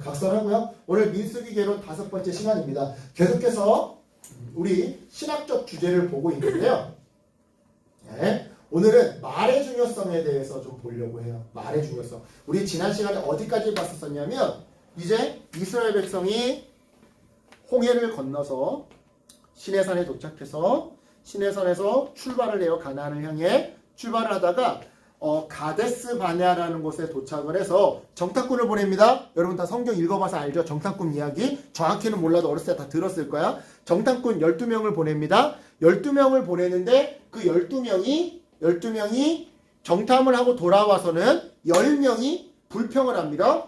각설하고요. 오늘 민수기 개론 5번째 시간입니다. 계속해서 우리 신학적 주제를 보고 있는데요. 네, 오늘은 말의 중요성에 대해서 좀 보려고 해요. 말의 중요성. 우리 지난 시간에 어디까지 봤었냐면 이제 이스라엘 백성이 홍해를 건너서 시내산에 도착해서 시내산에서 출발을 해요. 가나안을 향해 출발을 하다가 가데스 바네아라는 곳에 도착을 해서 정탐꾼을 보냅니다. 여러분 다 성경 읽어봐서 알죠? 정탐꾼 이야기. 정확히는 몰라도 어렸을 때 다 들었을 거야. 정탐꾼 12명을 보냅니다. 12명을 보내는데 그 12명이 정탐을 하고 돌아와서는 10명이 불평을 합니다.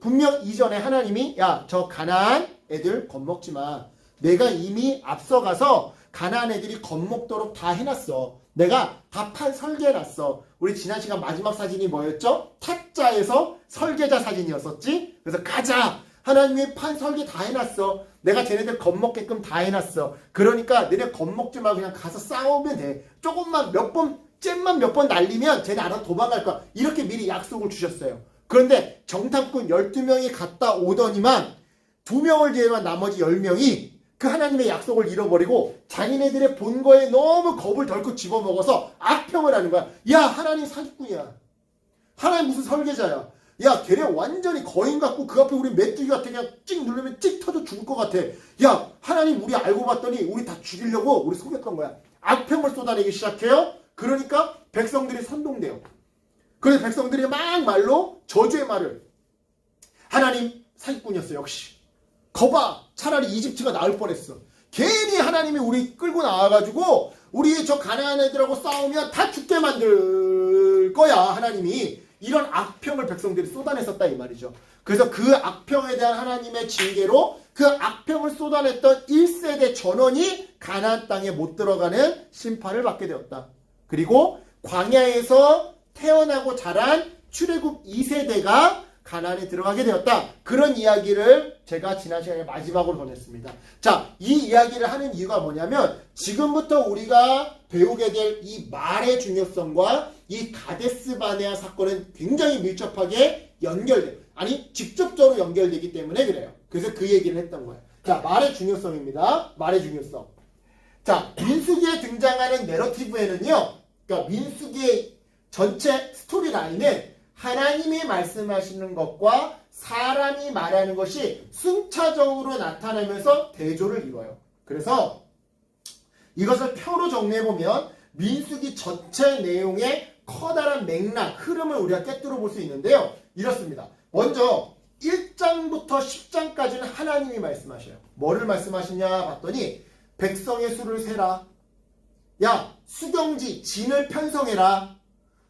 분명 이전에 하나님이 야, 저 가나안 애들 겁먹지 마. 내가 이미 앞서가서 가나안 애들이 겁먹도록 다 해놨어. 내가 다 판 설계해놨어. 우리 지난 시간 마지막 사진이 뭐였죠? 타짜에서 설계자 사진이었었지? 그래서 가자! 하나님이 판 설계 다 해놨어. 내가 쟤네들 겁먹게끔 다 해놨어. 그러니까 너네 겁먹지 말고 그냥 가서 싸우면 돼. 조금만 잼만 몇 번 날리면 쟤네 알아서 도망갈 거야. 이렇게 미리 약속을 주셨어요. 그런데 정탐꾼 12명이 갔다 오더니만 2명을 제외한 나머지 10명이 그 하나님의 약속을 잃어버리고 자기네들의 본거에 너무 겁을 덜컥 집어먹어서 악평을 하는 거야. 야, 하나님 사기꾼이야. 하나님 무슨 설계자야. 야, 걔네 완전히 거인 같고 그 앞에 우리 메뚜기 같아. 그냥 찍 누르면 찍 터져 죽을 것 같아. 야, 하나님 우리 알고 봤더니 우리 다 죽이려고 우리 속였던 거야. 악평을 쏟아내기 시작해요. 그러니까 백성들이 선동돼요. 그래서 백성들이 막 말로 저주의 말을. 하나님 사기꾼이었어. 역시. 거봐, 차라리 이집트가 나을 뻔했어. 괜히 하나님이 우리 끌고 나와가지고 우리 저 가나안 애들하고 싸우면 다 죽게 만들 거야. 하나님이 이런 악평을 백성들이 쏟아냈었다 이 말이죠. 그래서 그 악평에 대한 하나님의 징계로 그 악평을 쏟아냈던 1세대 전원이 가나안 땅에 못 들어가는 심판을 받게 되었다. 그리고 광야에서 태어나고 자란 출애굽 2세대가 가나안에 들어가게 되었다. 그런 이야기를 제가 지난 시간에 마지막으로 전했습니다. 자, 이 이야기를 하는 이유가 뭐냐면 지금부터 우리가 배우게 될 이 말의 중요성과 이 가데스 바네아 사건은 굉장히 밀접하게 직접적으로 연결되기 때문에 그래요. 그래서 그 얘기를 했던 거예요. 자, 말의 중요성입니다. 말의 중요성. 자, 민수기에 등장하는 내러티브에는요, 그러니까 민수기의 전체 스토리라인은 하나님이 말씀하시는 것과 사람이 말하는 것이 순차적으로 나타나면서 대조를 이뤄요. 그래서 이것을 표로 정리해보면 민수기 전체 내용의 커다란 맥락, 흐름을 우리가 꿰뚫어 볼 수 있는데요. 이렇습니다. 먼저 1장부터 10장까지는 하나님이 말씀하셔요. 뭐를 말씀하시냐 봤더니 백성의 수를 세라. 야, 수경지, 진을 편성해라.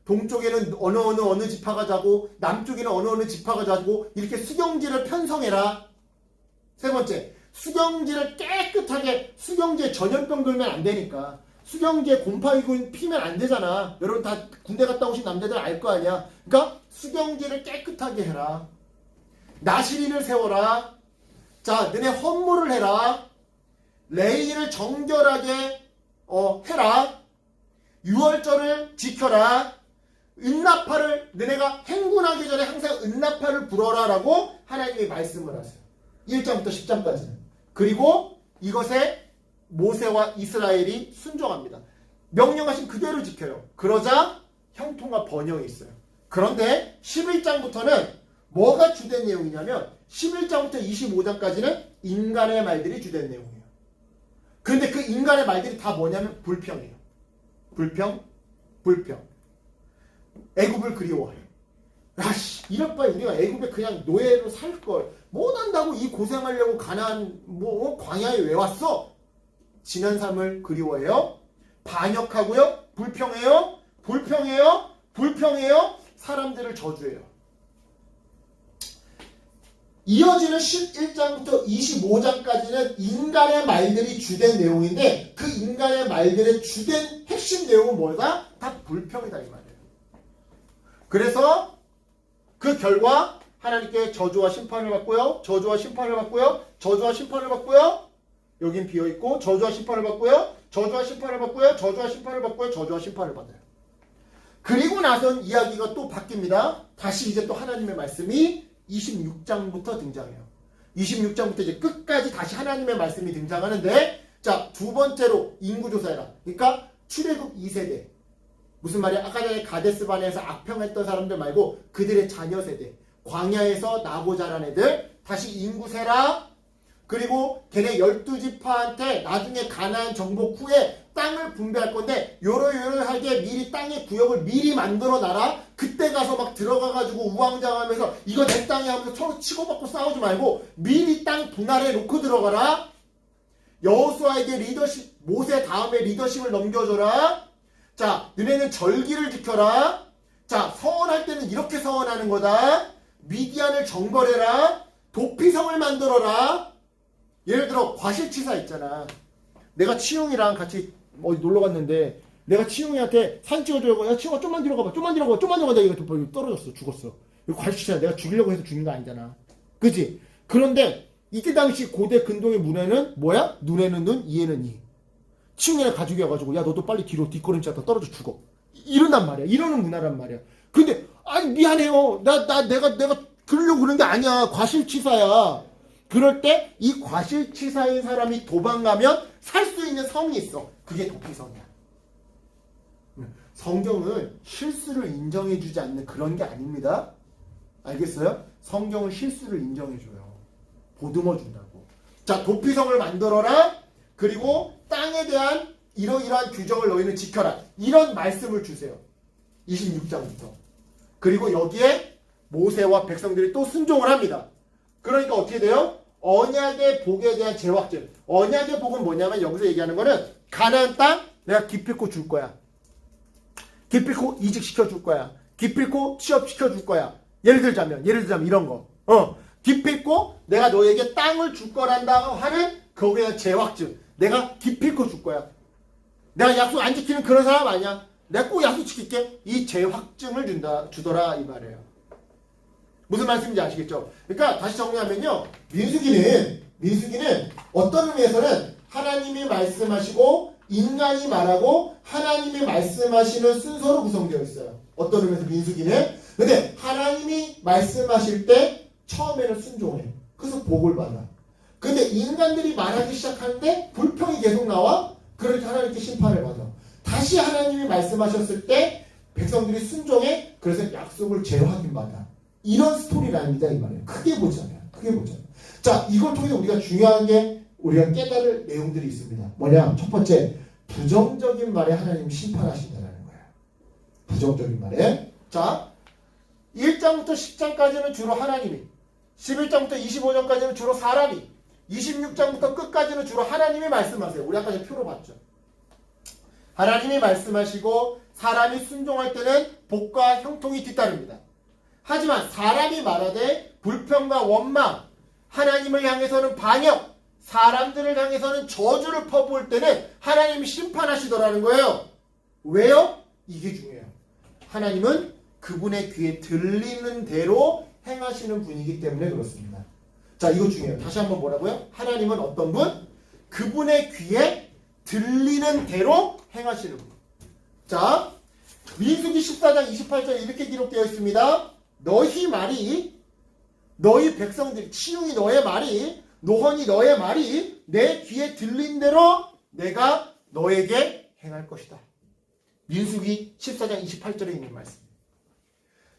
동쪽에는 어느 지파가 자고 남쪽에는 어느 지파가 자고 이렇게 수경지를 편성해라. 세 번째, 수경지를 깨끗하게 수경지에 전염병 들면 안 되니까 수경지에 곰팡이균 피면 안 되잖아. 여러분 다 군대 갔다 오신 남자들 알 거 아니야. 그러니까 수경지를 깨끗하게 해라. 나시린을 세워라. 자, 너네 헌물을 해라. 레일을 정결하게 해라. 유월절을 지켜라. 은나팔을 너네가 행군하기 전에 항상 은나팔을 불어라 라고 하나님이 말씀을 하세요. 1장부터 10장까지는. 그리고 이것에 모세와 이스라엘이 순종합니다. 명령하신 그대로 지켜요. 그러자 형통과 번영이 있어요. 그런데 11장부터는 뭐가 주된 내용이냐면 11장부터 25장까지는 인간의 말들이 주된 내용이에요. 그런데 그 인간의 말들이 다 뭐냐면 불평이에요. 불평. 애굽을 그리워해. 야씨, 이럴 바에 우리가 애굽에 그냥 노예로 살걸. 못한다고 이 고생하려고 가나안 광야에 왜 왔어? 지난 삶을 그리워해요. 반역하고요. 불평해요. 사람들을 저주해요. 이어지는 11장부터 25장까지는 인간의 말들이 주된 내용인데 그 인간의 말들의 주된 핵심 내용은 뭐다? 다 불평이다 이 말이에요. 그래서 그 결과 하나님께 저주와 심판을 받고요. 여긴 비어있고 저주와 심판을 받고요. 받아요. 그리고 나선 이야기가 또 바뀝니다. 다시 이제 또 하나님의 말씀이 26장부터 등장해요. 26장부터 이제 끝까지 다시 하나님의 말씀이 등장하는데, 자, 두 번째로 인구조사해라. 그러니까 출애굽 2세대. 무슨 말이야? 아까 전에 가데스바네에서 악평했던 사람들 말고 그들의 자녀 세대. 광야에서 나고 자란 애들. 다시 인구 세라. 그리고 걔네 12지파한테 나중에 가나안 정복 후에 땅을 분배할 건데 요러요러하게 미리 땅의 구역을 미리 만들어 놔라. 그때 가서 막 들어가가지고 우왕좌왕하면서 이거 내 땅이 하면서 서로 치고받고 싸우지 말고 미리 땅 분할해 놓고 들어가라. 여호수아에게 리더십, 모세 다음에 리더십을 넘겨줘라. 자, 너네는 절기를 지켜라. 자, 서원할 때는 이렇게 서원하는 거다. 미디안을 정벌해라. 도피성을 만들어라. 예를 들어 과실치사 있잖아. 내가 치웅이랑 같이 어디 놀러 갔는데 내가 치웅이한테 사진 찍어주려고, 야 치웅아 좀만 뒤로 가봐, 좀만 뒤로 가봐, 좀만 뒤로 가봐. 이거 떨어졌어, 죽었어. 이거 과실치사. 내가 죽이려고 해서 죽인 거 아니잖아. 그치? 그런데 이때 당시 고대 근동의 문화는 뭐야? 눈에는 눈, 이에는 이. 치웅이랑 가족이어가지고 야 너도 빨리 뒤로 뒷걸음질하다 떨어져 죽어. 이런단 말이야. 이러는 문화란 말이야. 근데 아니 미안해요. 내가 그러려고 그런 게 아니야. 과실치사야. 그럴 때 이 과실치사인 사람이 도망가면 살 수 있는 성이 있어. 그게 도피성이야. 성경은 실수를 인정해주지 않는 그런 게 아닙니다. 알겠어요? 성경은 실수를 인정해줘요. 보듬어 준다고. 자, 도피성을 만들어라. 그리고 땅에 대한 이러이러한 규정을 너희는 지켜라. 이런 말씀을 주세요. 26장부터. 그리고 여기에 모세와 백성들이 또 순종을 합니다. 그러니까 어떻게 돼요? 언약의 복에 대한 재확증. 언약의 복은 뭐냐면 여기서 얘기하는 거는 가나안 땅 내가 기필코 줄 거야. 기필코 이직시켜 줄 거야. 기필코 취업시켜 줄 거야. 예를 들자면 이런 거. 기필코 내가 너에게 땅을 줄 거란다 하는 거기에 대한 재확증. 내가 기필코 줄 거야. 내가 약속 안 지키는 그런 사람 아니야. 내가 꼭 약속 지킬게. 이 재확증을 주더라 이 말이에요. 무슨 말씀인지 아시겠죠? 그러니까 다시 정리하면요. 민수기는 어떤 의미에서는 하나님이 말씀하시고 인간이 말하고 하나님이 말씀하시는 순서로 구성되어 있어요. 어떤 의미에서 민수기는. 근데 하나님이 말씀하실 때 처음에는 순종해. 그래서 복을 받아. 근데 인간들이 말하기 시작하는데 불평이 계속 나와. 그러니까 하나님께 심판을 받아. 다시 하나님이 말씀하셨을 때 백성들이 순종해. 그래서 약속을 재확인받아. 이런 스토리랍니다 이 말이에요. 크게 보자면. 자, 이걸 통해서 우리가 중요한 게 우리가 깨달을 내용들이 있습니다. 뭐냐? 첫 번째, 부정적인 말에 하나님 심판하신다는 거예요. 부정적인 말에. 자, 1장부터 10장까지는 주로 하나님이, 11장부터 25장까지는 주로 사람이, 26장부터 끝까지는 주로 하나님이 말씀하세요. 우리 아까 전에 표로 봤죠. 하나님이 말씀하시고 사람이 순종할 때는 복과 형통이 뒤따릅니다. 하지만 사람이 말하되 불평과 원망, 하나님을 향해서는 반역, 사람들을 향해서는 저주를 퍼부을 때는 하나님이 심판하시더라는 거예요. 왜요? 이게 중요해요. 하나님은 그분의 귀에 들리는 대로 행하시는 분이기 때문에 그렇습니다. 자, 이거 중요해요. 다시 한번 뭐라고요? 하나님은 어떤 분? 그분의 귀에 들리는 대로 행하시는 분. 자, 민수기 14장 28절 이렇게 기록되어 있습니다. 너희 말이, 너희 백성들이, 치웅이 너의 말이, 노헌이 너의 말이 내 귀에 들린 대로 내가 너에게 행할 것이다. 민수기 14장 28절에 있는 말씀.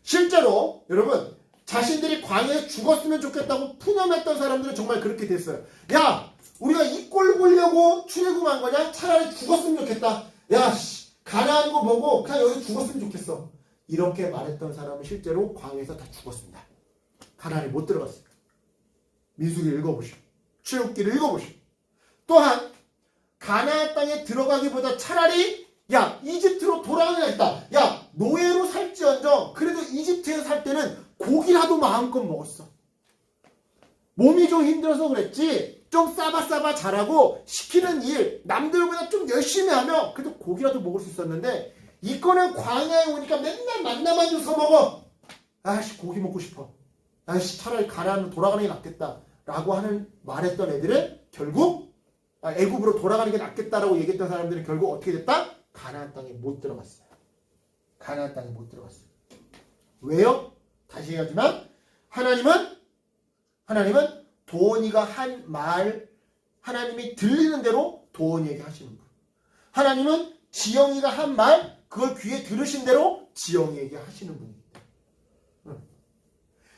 실제로 여러분 자신들이 광야에 죽었으면 좋겠다고 푸념했던 사람들은 정말 그렇게 됐어요. 야, 우리가 이 꼴 보려고 출애굽한 거냐? 차라리 죽었으면 좋겠다. 야, 가나안 거 보고 그냥 여기서 죽었으면 좋겠어. 이렇게 말했던 사람은 실제로 광야에서 다 죽었습니다. 가나안에 못 들어갔습니다. 민수기를 읽어보시오. 출애굽기를 이읽어보시오. 또한 가나안 땅에 들어가기보다 차라리 야, 이집트로 돌아가야겠다. 야, 노예로 살지언정 그래도 이집트에 살 때는 고기라도 마음껏 먹었어. 몸이 좀 힘들어서 그랬지. 좀 싸바싸바 잘하고 시키는 일 남들보다 좀 열심히 하면 그래도 고기라도 먹을 수 있었는데 이거는 광야에 오니까 맨날 만나만 줘서 먹어. 아씨, 고기 먹고 싶어. 아씨, 차라리 가나안으로 돌아가는 게 낫겠다 라고 하는 말했던 애들은 결국 애굽으로 돌아가는 게 낫겠다라고 얘기했던 사람들은 결국 어떻게 됐다? 가나안 땅에 못 들어갔어요. 가나안 땅에 못 들어갔어요. 왜요? 다시 얘기하지만 하나님은 도원이가 한 말, 하나님이 들리는 대로 도원이에게 하시는 분. 하나님은 지영이가 한 말, 그걸 귀에 들으신 대로 지영이에게 하시는 분입니다.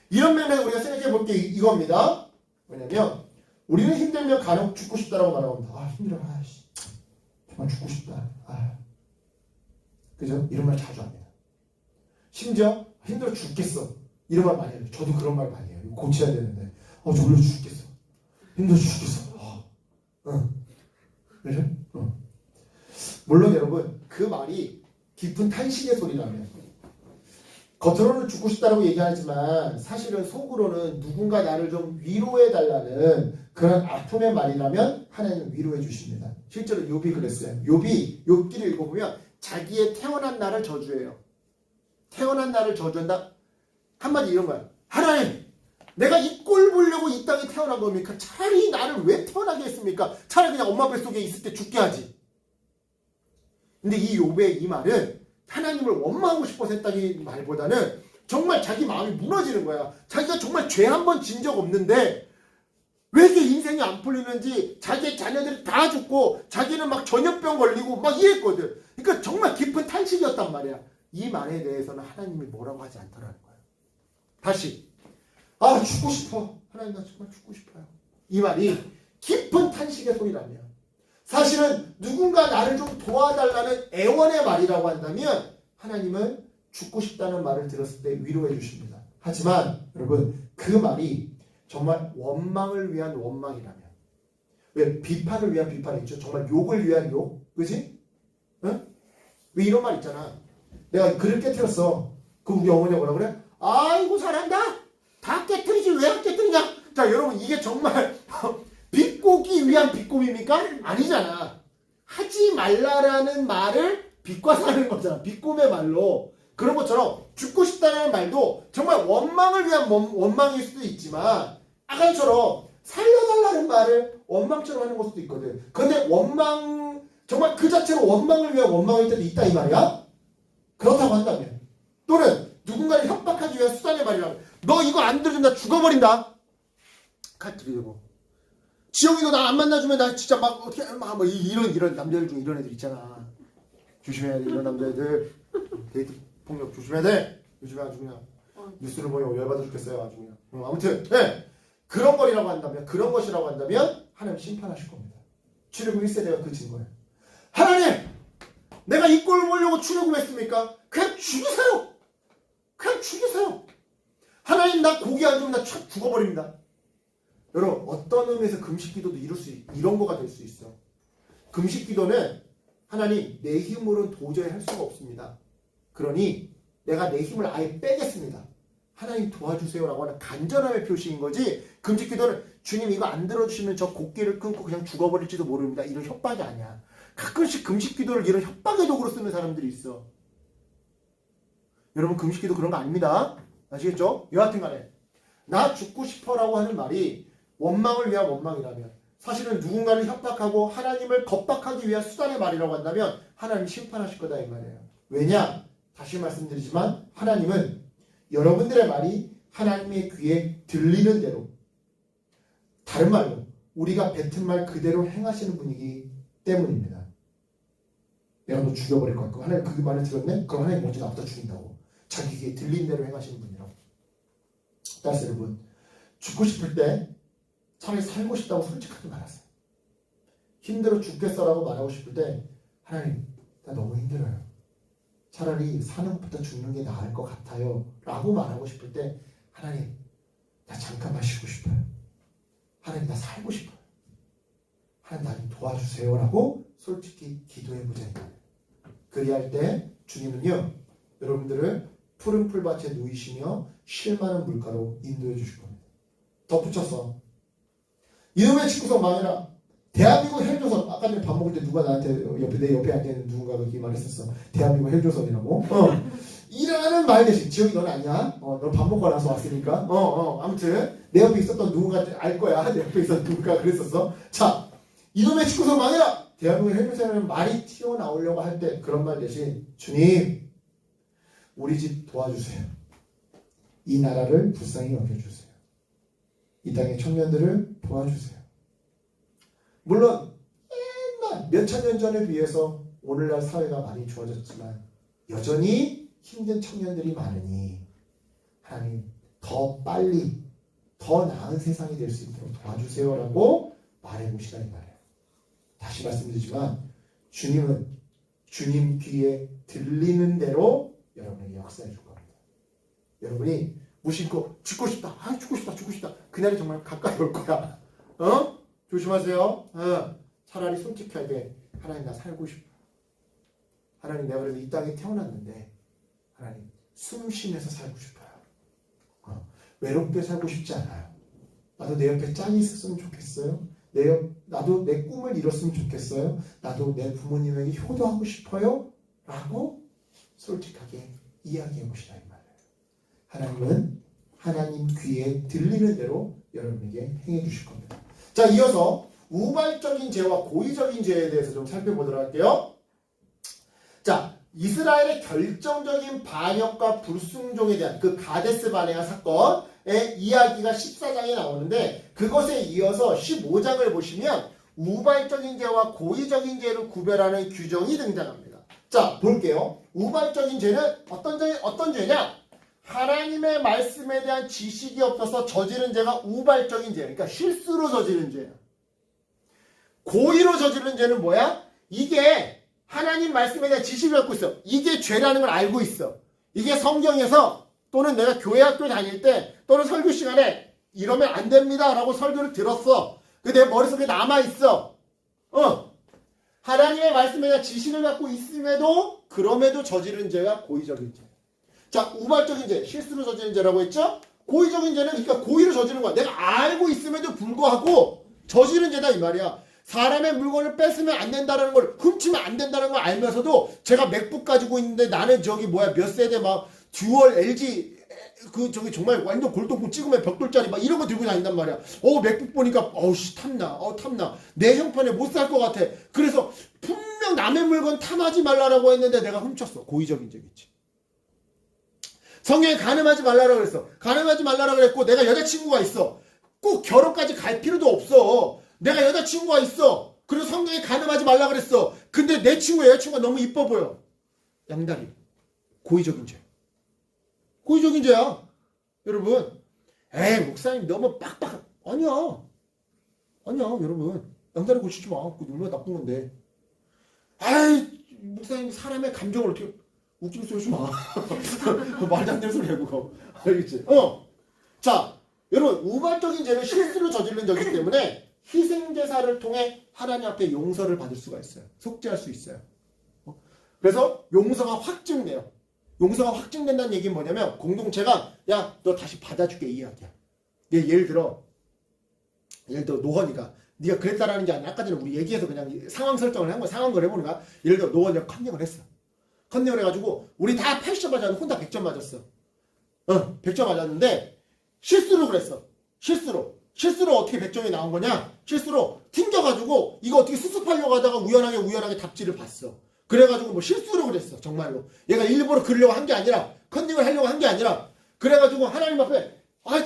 이런 면에서 우리가 생각해 볼 게 이겁니다. 왜냐면 우리는 힘들면 간혹 죽고 싶다라고 말합니다. 아, 힘들어. 아이씨. 정말 죽고 싶다. 아. 그죠? 이런 말 자주 합니다. 심지어 힘들어 죽겠어. 이런 말 많이 해요. 저도 그런 말 많이 해요. 고쳐야 되는데. 졸려 죽겠어. 힘들어 죽겠어. 그죠? 물론 여러분, 그 말이 깊은 탄식의 소리라면 겉으로는 죽고 싶다라고 얘기하지만 사실은 속으로는 누군가 나를 좀 위로해달라는 그런 아픔의 말이라면 하나님은 위로해 주십니다. 실제로 욥이 그랬어요. 욥기를 읽어보면 자기의 태어난 날을 저주해요. 태어난 날을 저주한다? 한마디 이런 거야. 하나님! 내가 이 꼴 보려고 이 땅에 태어난 겁니까? 차라리 나를 왜 태어나게 했습니까? 차라리 그냥 엄마 뱃속에 있을 때 죽게 하지. 근데 이 욥의 이 말은 하나님을 원망하고 싶어서 했다는 말보다는 정말 자기 마음이 무너지는 거야. 자기가 정말 죄 한 번 진 적 없는데 왜 이렇게 인생이 안 풀리는지 자기의 자녀들이 다 죽고 자기는 막 전염병 걸리고 막 이랬거든. 그러니까 정말 깊은 탄식이었단 말이야. 이 말에 대해서는 하나님이 뭐라고 하지 않더라는 거야. 다시 죽고 싶어. 하나님 나 정말 죽고 싶어요. 이 말이 깊은 탄식의 소리라면 사실은 누군가 나를 좀 도와달라는 애원의 말이라고 한다면 하나님은 죽고 싶다는 말을 들었을 때 위로해 주십니다. 하지만 여러분 그 말이 정말 원망을 위한 원망이라면 왜 비판을 위한 비판이 있죠. 정말 욕을 위한 욕. 그지? 응? 왜 이런 말 있잖아. 내가 글을 깨트렸어. 그 우리 어머니가 뭐라 그래? 아이고 잘한다. 다 깨트리지 왜 안 깨트리냐. 자 여러분 이게 정말 비꼬기 위한 비꼬미입니까? 아니잖아. 하지 말라라는 말을 비꼬아서 하는 거잖아. 비꼬의 말로. 그런 것처럼 죽고 싶다는 말도 정말 원망을 위한 원망일 수도 있지만 아간처럼 살려달라는 말을 원망처럼 하는 걸 수도 있거든. 그런데 원망 정말 그 자체로 원망을 위한 원망일 때도 있다 이 말이야. 그렇다고 한다면 또는 누군가를 협박하기 위한 수단의 말이라고 너 이거 안 들어주면 나 죽어버린다. 칼 들이대고 지영이도 나 안 만나주면 나 진짜 막 어떻게 막 이런 남자들 중에 이런 애들 있잖아. 조심해야 돼. 이런 남자애들 데이트 폭력 조심해야 돼. 요즘에 아주 그냥 뉴스를 보면 열받아 죽겠어요. 아주 그냥. 아무튼 그런 것이라고 한다면 하나님 심판하실 겁니다. 출애굽 1세대가 그 증거예요. 하나님! 내가 이 꼴을 보려고 출애굽했습니까? 그냥 죽이세요. 그냥 죽이세요. 하나님 나 고기 안 주면 나 죽어버립니다. 여러분 어떤 의미에서 금식기도도 이런 거가 될 수 있어. 금식기도는 하나님 내 힘으로는 도저히 할 수가 없습니다. 그러니 내가 내 힘을 아예 빼겠습니다. 하나님 도와주세요라고 하는 간절함의 표시인 거지. 금식기도는 주님 이거 안 들어주시면 저 곡기를 끊고 그냥 죽어버릴지도 모릅니다. 이런 협박이 아니야. 가끔씩 금식기도를 이런 협박의 도구로 쓰는 사람들이 있어. 여러분 금식기도 그런 거 아닙니다. 아시겠죠? 여하튼 간에 나 죽고 싶어라고 하는 말이 원망을 위한 원망이라면 사실은 누군가를 협박하고 하나님을 겁박하기 위한 수단의 말이라고 한다면 하나님이 심판하실 거다 이 말이에요. 왜냐? 다시 말씀드리지만 하나님은 여러분들의 말이 하나님의 귀에 들리는 대로 다른 말로 우리가 뱉은 말 그대로 행하시는 분이기 때문입니다. 내가 너 죽여버릴 거야. 하나님 그 말을 들었네? 그럼 하나님 먼저 나보다 죽인다고. 자기 귀에 들리는 대로 행하시는 분이라고. 따라서 여러분 죽고 싶을 때 차라리 살고 싶다고 솔직하게 말하세요. 힘들어 죽겠어라고 말하고 싶을 때 하나님 나 너무 힘들어요. 차라리 사는 것보다 죽는 게 나을 것 같아요 라고 말하고 싶을 때 하나님 나 잠깐만 쉬고 싶어요. 하나님 나 살고 싶어요. 하나님 나 좀 도와주세요 라고 솔직히 기도해보자. 그리할 때 주님은요 여러분들을 푸른 풀밭에 누이시며 쉴 만한 물가로 인도해 주실 겁니다. 덧붙여서 이놈의 집구석 망해라. 대한민국 헬조선. 아까 전에 밥 먹을 때 누가 나한테 내 옆에 앉아있는 누군가가 그렇게 말했었어. 대한민국 헬조선이라고. 일하는 말 대신 지영이 넌 아니야. 너 밥 먹고 나서 왔으니까. 아무튼 내 옆에 있었던 누군가 알 거야. 내 옆에 있었던 누군가 그랬었어. 자, 이놈의 집구석 망해라. 대한민국 헬조선이라는 말이 튀어나오려고 할 때 그런 말 대신 주님 우리 집 도와주세요. 이 나라를 불쌍히 여겨주세요. 이 땅의 청년들을 도와주세요. 물론 옛날 몇천 년 전에 비해서 오늘날 사회가 많이 좋아졌지만 여전히 힘든 청년들이 많으니 하나님 더 빨리 더 나은 세상이 될 수 있도록 도와주세요라고 말해보시라 이 말이에요. 다시 말씀드리지만 주님은 주님 귀에 들리는 대로 여러분에게 역사해 줄 겁니다. 여러분이 무심코 죽고 싶다. 아 죽고 싶다. 죽고 싶다. 그날이 정말 가까이 올 거야. 조심하세요. 차라리 솔직하게 하나님 나 살고 싶어. 하나님 내가 그래도 이 땅에 태어났는데 하나님 숨 쉬면서 살고 싶어요. 외롭게 살고 싶지 않아요. 나도 내 옆에 짝이 있었으면 좋겠어요. 나도 내 꿈을 이뤘으면 좋겠어요. 나도 내 부모님에게 효도하고 싶어요. 라고 솔직하게 이야기해 보시라 이 말이에요. 하나님은 하나님 귀에 들리는 대로 여러분에게 행해 주실 겁니다. 자, 이어서 우발적인 죄와 고의적인 죄에 대해서 좀 살펴보도록 할게요. 자, 이스라엘의 결정적인 반역과 불순종에 대한 그 가데스 바네아 사건의 이야기가 14장에 나오는데 그것에 이어서 15장을 보시면 우발적인 죄와 고의적인 죄를 구별하는 규정이 등장합니다. 자, 볼게요. 우발적인 죄는 어떤 죄냐? 하나님의 말씀에 대한 지식이 없어서 저지른 죄가 우발적인 죄, 그러니까 실수로 저지른 죄야. 고의로 저지른 죄는 뭐야? 이게 하나님 말씀에 대한 지식을 갖고 있어. 이게 죄라는 걸 알고 있어. 이게 성경에서 또는 내가 교회 학교 다닐 때 또는 설교 시간에 이러면 안 됩니다 라고 설교를 들었어. 내 머릿속에 남아있어. 하나님의 말씀에 대한 지식을 갖고 있음에도 그럼에도 저지른 죄가 고의적인 죄. 자, 우발적인 죄, 실수로 저지른 죄라고 했죠? 고의적인 죄는 그러니까 고의로 저지른 거야. 내가 알고 있음에도 불구하고 저지른 죄다 이 말이야. 사람의 물건을 뺏으면 안 된다는 걸, 훔치면 안 된다는 걸 알면서도 제가 맥북 가지고 있는데 나는 저기 몇 세대 막 듀얼 LG 정말 완전 골동품 찍으면 벽돌짜리 막 이런 거 들고 다닌단 말이야. 맥북 보니까 탐나. 내 형편에 못 살 것 같아. 그래서 분명 남의 물건 탐하지 말라라고 했는데 내가 훔쳤어. 고의적인 죄겠지. 성경에 간음하지 말라라고 그랬어. 간음하지 말라라고 그랬고 내가 여자친구가 있어. 꼭 결혼까지 갈 필요도 없어. 내가 여자친구가 있어. 그래서 성경에 간음하지 말라 그랬어. 근데 내 여자친구가 너무 이뻐 보여. 양다리. 고의적인 죄. 고의적인 죄야. 여러분. 목사님 너무 빡빡. 아니야, 여러분. 양다리 고치지 마. 그거 얼마나 나쁜 건데. 목사님 사람의 감정을 어떻게 웃기는 소리 하지 마. 말도 안 되는 소리야 그거. 알겠지? 자, 여러분 우발적인 죄는 실수로 저지른 적이기 때문에 희생제사를 통해 하나님 앞에 용서를 받을 수가 있어요. 속죄할 수 있어요. 그래서 용서가 확증돼요. 용서가 확증된다는 얘기는 뭐냐면 공동체가 야, 너 다시 받아줄게 이 이야기야. 예를 들어 노건이가 네가 그랬다라는 게 아니라 아까 전에 우리 얘기해서 그냥 상황 설정을 한 거야. 상황을 해보는 거야. 예를 들어 노건이가 컨닝을 했어. 컨닝을 해가지고 우리 다 80점 맞았는데 혼자 100점 맞았어. 100점 맞았는데 실수로 그랬어. 실수로 어떻게 100점이 나온 거냐? 실수로 튕겨가지고 이거 어떻게 수습하려고 하다가 우연하게 답지를 봤어. 그래가지고 실수로 그랬어. 정말로. 얘가 일부러 그러려고 한 게 아니라 컨닝을 하려고 한 게 아니라 그래가지고 하나님 앞에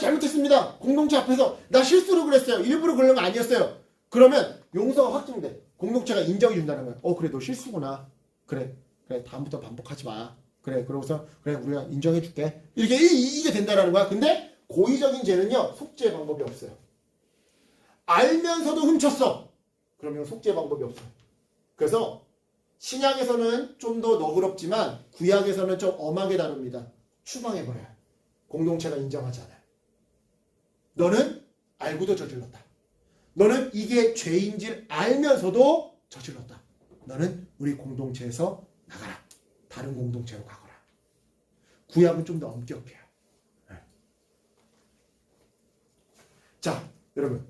잘못했습니다. 공동체 앞에서 나 실수로 그랬어요. 일부러 그런 거 아니었어요. 그러면 용서가 확증돼. 공동체가 인정해 준다는 거야. 그래 너 실수구나. 그래 다음부터 반복하지 마. 그러고서 우리가 인정해 줄게. 이게 된다라는 거야. 근데 고의적인 죄는요 속죄 방법이 없어요. 알면서도 훔쳤어. 그러면 속죄 방법이 없어요. 그래서 신약에서는 좀 더 너그럽지만 구약에서는 좀 엄하게 다룹니다. 추방해버려요. 공동체가 인정하지 않아요. 너는 알고도 저질렀다. 너는 이게 죄인지 알면서도 저질렀다. 너는 우리 공동체에서 나가라. 다른 공동체로 가거라. 구약은 좀 더 엄격해요. 자, 여러분.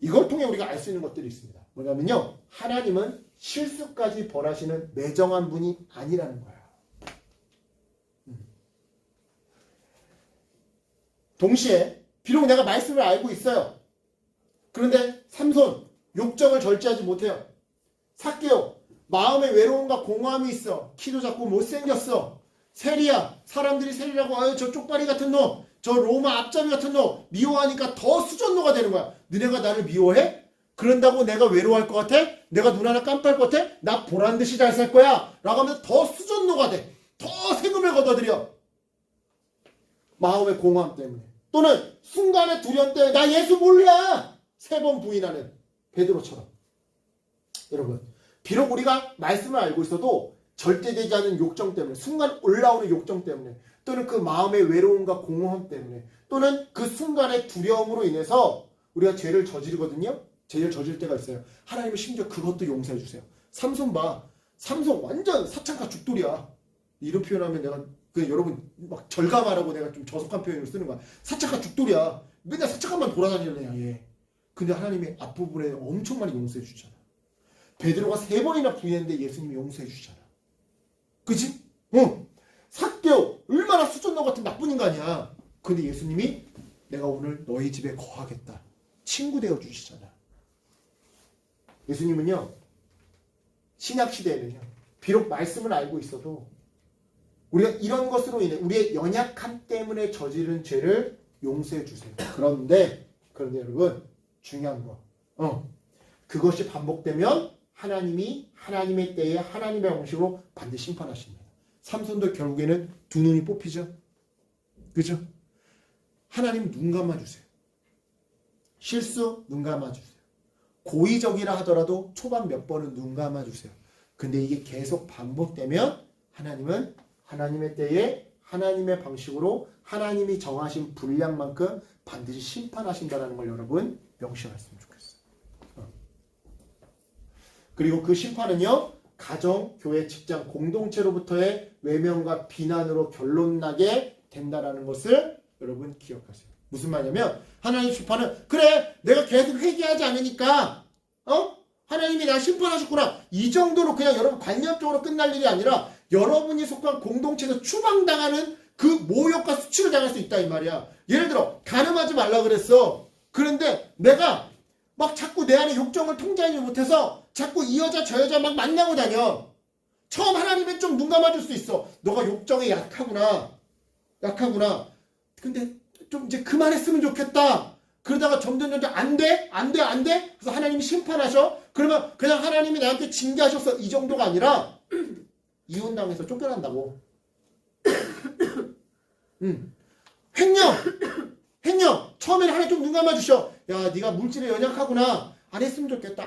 이걸 통해 우리가 알 수 있는 것들이 있습니다. 뭐냐면요. 하나님은 실수까지 벌하시는 매정한 분이 아니라는 거예요. 동시에 비록 내가 말씀을 알고 있어요. 그런데 삼손 욕정을 절제하지 못해요. 삭개오 마음에 외로움과 공허함이 있어. 키도 작고 못생겼어. 세리야 사람들이 세리라고 저 쪽발이 같은 놈 저 로마 앞잡이 같은 놈 미워하니까 더 수전노가 되는 거야. 너네가 나를 미워해? 그런다고 내가 외로워할 것 같아? 내가 눈 하나 깜빡할 것 같아? 나 보란 듯이 잘 살 거야. 라고 하면 더 수전노가 돼. 더 세금을 걷어들여. 마음의 공허함 때문에. 또는 순간의 두려움 때문에 나 예수 몰라. 3번 부인하는 베드로처럼. 여러분, 비록 우리가 말씀을 알고 있어도 절제되지 않은 욕정 때문에, 순간 올라오는 욕정 때문에, 또는 그 마음의 외로움과 공허함 때문에, 또는 그 순간의 두려움으로 인해서 우리가 죄를 저지르거든요. 죄를 저질 때가 있어요. 하나님은 심지어 그것도 용서해 주세요. 삼손 봐. 삼손 완전 사창가 죽돌이야. 이런 표현하면 내가 여러분 막 절감하라고 내가 좀 저속한 표현을 쓰는 거야. 사창가 죽돌이야. 맨날 사창가만 돌아다니는 애야 얘. 근데 하나님이 앞부분에 엄청 많이 용서해 주잖아. 베드로가 3번이나 부인했는데 예수님이 용서해 주잖아. 그치? 응. 삭개오 얼마나 수전노 같은 나쁜 인간이야. 근데 예수님이 내가 오늘 너희 집에 거하겠다. 친구 되어 주시잖아. 예수님은요, 신약시대에는요, 비록 말씀을 알고 있어도 우리가 이런 것으로 인해 우리의 연약함 때문에 저지른 죄를 용서해 주세요. 그런데 여러분 중요한 거, 그것이 반복되면 하나님이 하나님의 때에 하나님의 방식으로 반드시 심판하십니다. 삼손도 결국에는 2눈이 뽑히죠. 그죠? 하나님 눈 감아주세요. 실수 눈 감아주세요. 고의적이라 하더라도 초반 몇 번은 눈 감아주세요. 근데 이게 계속 반복되면 하나님은 하나님의 때에 하나님의 방식으로 하나님이 정하신 분량만큼 반드시 심판하신다는 걸 여러분 명심하셨으면 좋겠어요. 그리고 그 심판은요, 가정, 교회, 직장, 공동체로부터의 외면과 비난으로 결론나게 된다는 것을 여러분 기억하세요. 무슨 말이냐면 하나님 심판은 그래 내가 계속 회개하지 않으니까 하나님이 나 심판하셨구나 이 정도로 그냥 여러분 관념적으로 끝날 일이 아니라 여러분이 속한 공동체에서 추방당하는 그 모욕과 수치를 당할 수 있다 이 말이야. 예를 들어 간음하지 말라 그랬어. 그런데 내가 막 자꾸 내 안에 욕정을 통제하지 못해서 자꾸 이 여자 저 여자 막 만나고 다녀. 처음 하나님은 좀 눈 감아줄 수 있어. 너가 욕정에 약하구나. 근데 좀 이제 그만했으면 좋겠다. 그러다가 점점 안 돼? 그래서 하나님이 심판하셔? 그러면 그냥 하나님이 나한테 징계하셨어. 이 정도가 아니라 이혼당해서 쫓겨난다고. 횡령. 처음에는 하나님 좀 눈 감아주셔. 야, 네가 물질에 연약하구나. 안 했으면 좋겠다.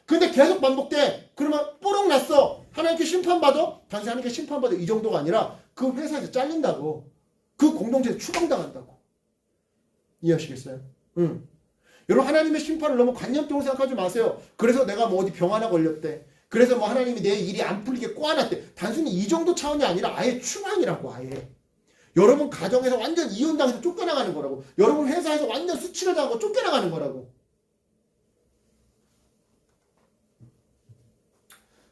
근데 계속 반복돼. 그러면 뽀록 났어. 하나님께 심판받아? 당신 하나님께 심판받아. 이 정도가 아니라 그 회사에서 잘린다고. 그 공동체에서 추방당한다고. 이해하시겠어요? 여러분 하나님의 심판을 너무 관념적으로 생각하지 마세요. 그래서 내가 뭐 어디 병 하나 걸렸대. 그래서 뭐 하나님이 내 일이 안 풀리게 꼬아놨대. 단순히 이 정도 차원이 아니라 아예 추방이라고 아예. 여러분 가정에서 완전 이혼당해서 쫓겨나가는 거라고. 여러분 회사에서 완전 수치를 당하고 쫓겨나가는 거라고.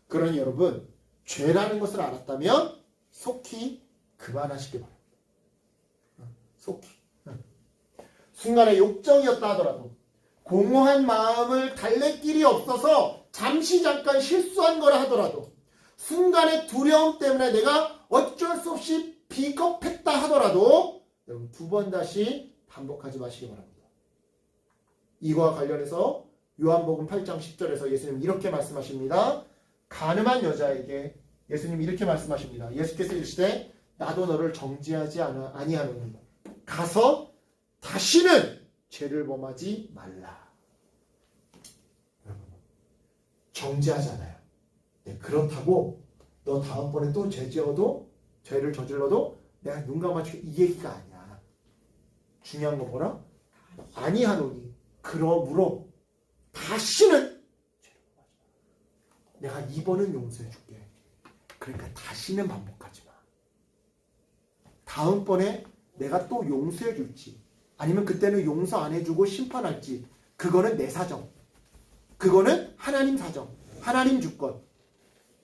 그러니 여러분 죄라는 것을 알았다면 속히 그만하시기 바랍니다. 속히. 순간의 욕정이었다 하더라도 공허한 마음을 달랠 길이 없어서 잠깐 실수한 거라 하더라도 순간의 두려움 때문에 내가 어쩔 수 없이 비겁했다 하더라도 여러분 2번 다시 반복하지 마시기 바랍니다. 이거와 관련해서 요한복음 8장 10절에서 예수님 이렇게 말씀하십니다. 간음한 여자에게 예수님 이렇게 말씀하십니다. 예수께서 이르시되 나도 너를 정죄하지 아니하노니 가서 다시는 죄를 범하지 말라. 여러분 정죄하지 않아요. 네, 그렇다고 너 다음번에 또 죄를 저질러도 내가 눈 감아줄게 이 얘기가 아니야. 중요한 거 뭐라? 아니하노니 그러므로 다시는 죄를 범하지 마. 내가 이번은 용서해 줄게. 그러니까 다시는 반복하지 마. 다음번에 내가 또 용서해 줄지 아니면 그때는 용서 안 해주고 심판할지 그거는 내 사정. 그거는 하나님 사정. 하나님 주권.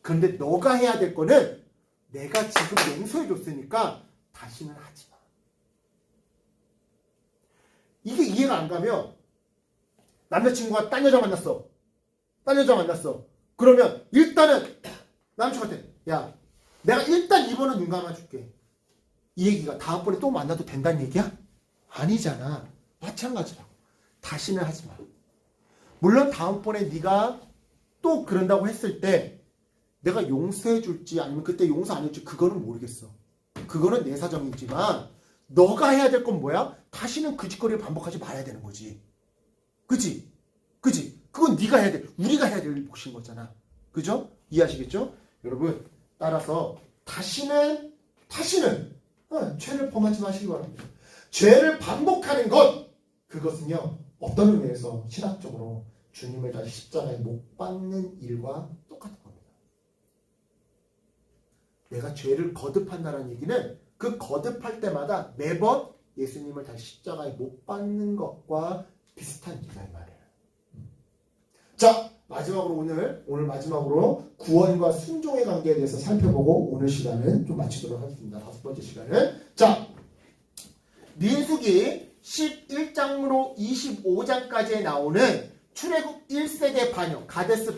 그런데 너가 해야 될 거는 내가 지금 용서해 줬으니까 다시는 하지 마. 이게 이해가 안 가면 남자친구가 딴 여자 만났어. 그러면 일단은 남자친구한테 야 내가 일단 이번은 눈 감아줄게. 이 얘기가 다음번에 또 만나도 된다는 얘기야? 아니잖아. 마찬가지라고. 다시는 하지 마. 물론 다음번에 네가 또 그런다고 했을 때 내가 용서해 줄지 아니면 그때 용서 안 해줄지 그거는 모르겠어. 그거는 내 사정이지만 너가 해야 될 건 뭐야? 다시는 그 짓거리를 반복하지 말아야 되는 거지. 그치? 그치? 그건 네가 해야 돼. 우리가 해야 될 몫인 거잖아. 그죠? 이해하시겠죠? 여러분 따라서 다시는 죄를 범하지 마시기 바랍니다. 죄를 반복하는 것 그것은요 어떤 의미에서 신학적으로 주님을 다시 십자가에 못 박는 일과 똑같은 겁니다. 내가 죄를 거듭한다는 얘기는 그 거듭할 때마다 매번 예수님을 다시 십자가에 못 박는 것과 비슷한 일이다 이 말이에요. 자 마지막으로 오늘 마지막으로 구원과 순종의 관계에 대해서 살펴보고 오늘 시간은 좀 마치도록 하겠습니다. 5번째 시간은 자 민수기 11장으로 25장까지에 나오는 출애굽 1세대 반역 가데스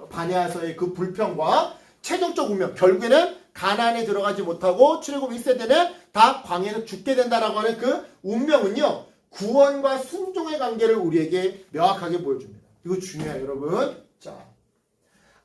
바네아서의 그 불평과 최종적 운명 결국에는 가나안에 들어가지 못하고 출애굽 1세대는 다 광야에서 죽게 된다라고 하는 그 운명은요 구원과 순종의 관계를 우리에게 명확하게 보여줍니다. 이거 중요해요 여러분. 자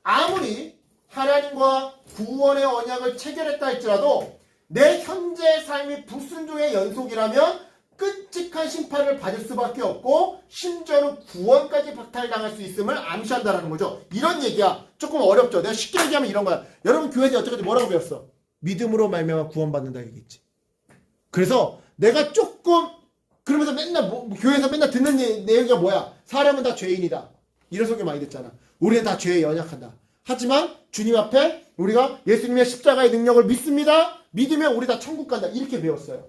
아무리 하나님과 구원의 언약을 체결했다 할지라도 내 현재의 삶이 불순종의 연속이라면 끔찍한 심판을 받을 수밖에 없고 심지어는 구원까지 박탈당할 수 있음을 암시한다라는 거죠. 이런 얘기야. 조금 어렵죠. 내가 쉽게 얘기하면 이런 거야. 여러분 교회에서 어떻게 뭐라고 배웠어? 믿음으로 말미암아 구원받는다 얘기했지. 그래서 내가 조금 그러면서 맨날 교회에서 맨날 듣는 내용이 뭐야? 사람은 다 죄인이다. 이런 소리 많이 듣잖아. 우리는 다 죄에 연약한다. 하지만 주님 앞에 우리가 예수님의 십자가의 능력을 믿습니다. 믿으면 우리 다 천국 간다. 이렇게 배웠어요.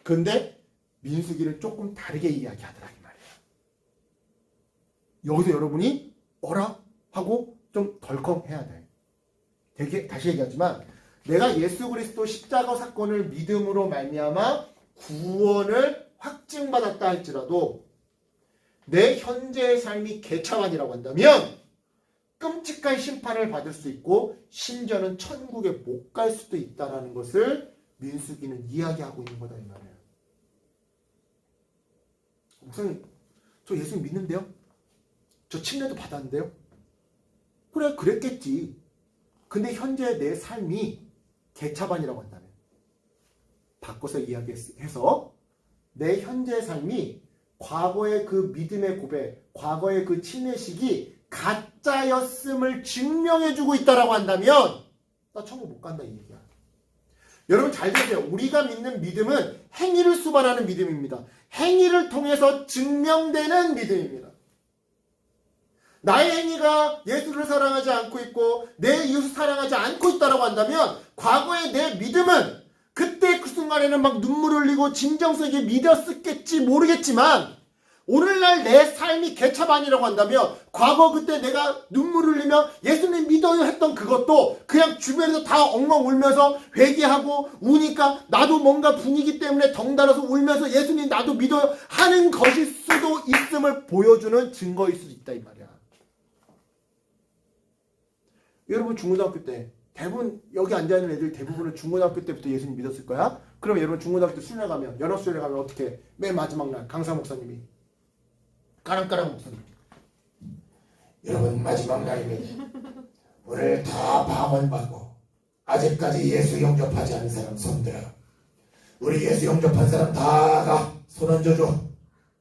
근데 민수기를 조금 다르게 이야기하더라 이 말이야. 여기서 여러분이 어라? 하고 좀 덜컹해야 돼. 되게 다시 얘기하지만 내가 예수 그리스도 십자가 사건을 믿음으로 말미암아 구원을 확증받았다 할지라도 내 현재의 삶이 개차반이라고 한다면 끔찍한 심판을 받을 수 있고 심지어는 천국에 못 갈 수도 있다는 것을 민수기는 이야기하고 있는 거다 이 말이에요. 목사님 저 예수님 믿는데요? 저 침례도 받았는데요? 그래 그랬겠지. 근데 현재 내 삶이 개차반이라고 한다면 바꿔서 이야기해서 내 현재의 삶이 과거의 그 믿음의 고백, 과거의 그 침례식이 가짜였음을 증명해주고 있다라고 한다면 나 천국 못 간다 이 얘기야. 여러분 잘 들으세요. 우리가 믿는 믿음은 행위를 수반하는 믿음입니다. 행위를 통해서 증명되는 믿음입니다. 나의 행위가 예수를 사랑하지 않고 있고 내 이웃을 사랑하지 않고 있다라고 한다면 과거의 내 믿음은 그때 그 순간에는 막 눈물 흘리고 진정성 있게 믿었겠지 모르겠지만 오늘날 내 삶이 개차반이라고 한다면 과거 그때 내가 눈물 흘리며 예수님 믿어요 했던 그것도 그냥 주변에서 다 엉엉 울면서 회개하고 우니까 나도 뭔가 분위기 때문에 덩달아서 울면서 예수님 나도 믿어요 하는 것일 수도 있음을 보여주는 증거일 수도 있다 이 말이야. 여러분 중고등학교 때 대부분 여기 앉아있는 애들 대부분은 중고등학교 때부터 예수님 믿었을 거야. 그럼 여러분 중고등학교 때 수련회 가면 연합수련회 가면 어떻게 맨 마지막 날 강사 목사님이 까랑까랑 목사님 여러분 마지막 날입니다. 오늘 다 방언받고 아직까지 예수 영접하지 않은 사람 손들어. 우리 예수 영접한 사람 다가 손 얹어줘.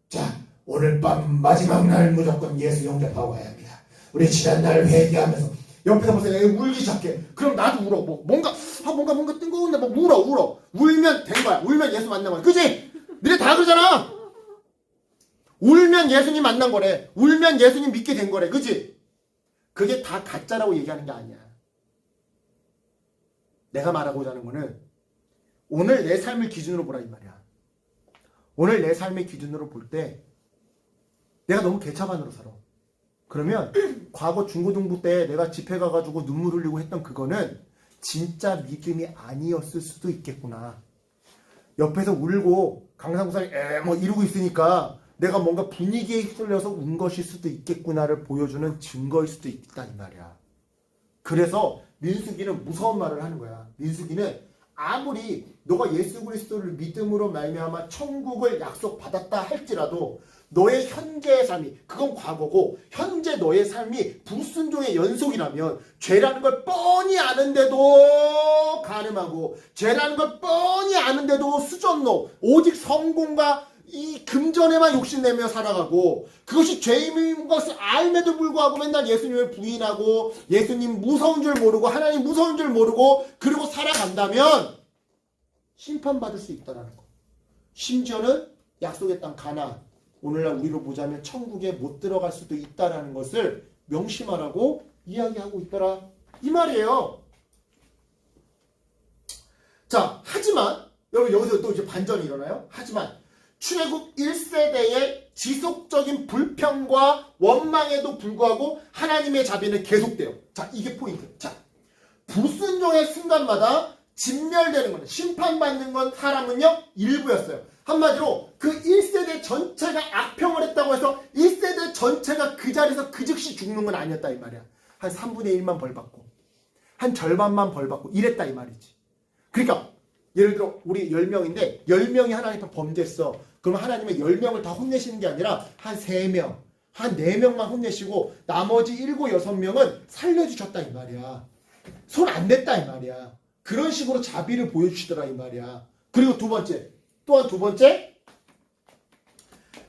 자 오늘 밤 마지막 날 무조건 예수 영접하고 가야 합니다. 우리 지난날 회개하면서 옆에서 보세요. 애 울기 시작해. 그럼 나도 울어. 뭔가 뜬금없는데 막 울어. 울면 된 거야. 울면 예수 만난 거야. 그치? 너네 다 그러잖아. 울면 예수님 만난 거래. 울면 예수님 믿게 된 거래. 그치? 그게 다 가짜라고 얘기하는 게 아니야. 내가 말하고자 하는 거는 오늘 내 삶을 기준으로 보라 이 말이야. 오늘 내 삶의 기준으로 볼 때 내가 너무 개차반으로 살아. 그러면 과거 중고등부 때 내가 집회 가가지고 눈물 흘리고 했던 그거는 진짜 믿음이 아니었을 수도 있겠구나. 옆에서 울고 강사 목사님 뭐 이러고 있으니까 내가 뭔가 분위기에 휩쓸려서 운 것일 수도 있겠구나를 보여주는 증거일 수도 있다 이 말이야. 그래서 민수기는 무서운 말을 하는 거야. 민수기는 아무리 너가 예수 그리스도를 믿음으로 말미암아 천국을 약속받았다 할지라도 너의 현재의 삶이, 그건 과거고 현재 너의 삶이 불순종의 연속이라면 죄라는 걸 뻔히 아는데도 간음하고 죄라는 걸 뻔히 아는데도 수전노, 오직 성공과 이 금전에만 욕심내며 살아가고 그것이 죄임인 것을 알매도 불구하고 맨날 예수님을 부인하고 예수님 무서운 줄 모르고 하나님 무서운 줄 모르고 그러고 살아간다면 심판받을 수 있다라는 거. 심지어는 약속의 땅 가나안, 오늘날 우리로 보자면 천국에 못 들어갈 수도 있다라는 것을 명심하라고 이야기하고 있더라 이 말이에요. 자, 하지만 여러분 여기서 또 이제 반전이 일어나요. 하지만 출애굽 1세대의 지속적인 불평과 원망에도 불구하고 하나님의 자비는 계속돼요. 자, 이게 포인트. 자, 불순종의 순간마다 진멸되는 건, 심판받는 건 사람은요 일부였어요. 한마디로 그 1세대 전체가 악평을 했다고 해서 1세대 전체가 그 자리에서 그 즉시 죽는 건 아니었다 이 말이야. 한 3분의 1만 벌 받고 한 절반만 벌 받고 이랬다 이 말이지. 그러니까 예를 들어 우리 10명인데 10명이 하나님 앞에 범죄했어. 그러면 하나님은 10명을 다 혼내시는 게 아니라 한 3명, 한 4명만 혼내시고 나머지 7, 6명은 살려주셨다 이 말이야. 손 안 댔다 이 말이야. 그런 식으로 자비를 보여주시더라 이 말이야. 그리고 두 번째, 또한 두 번째,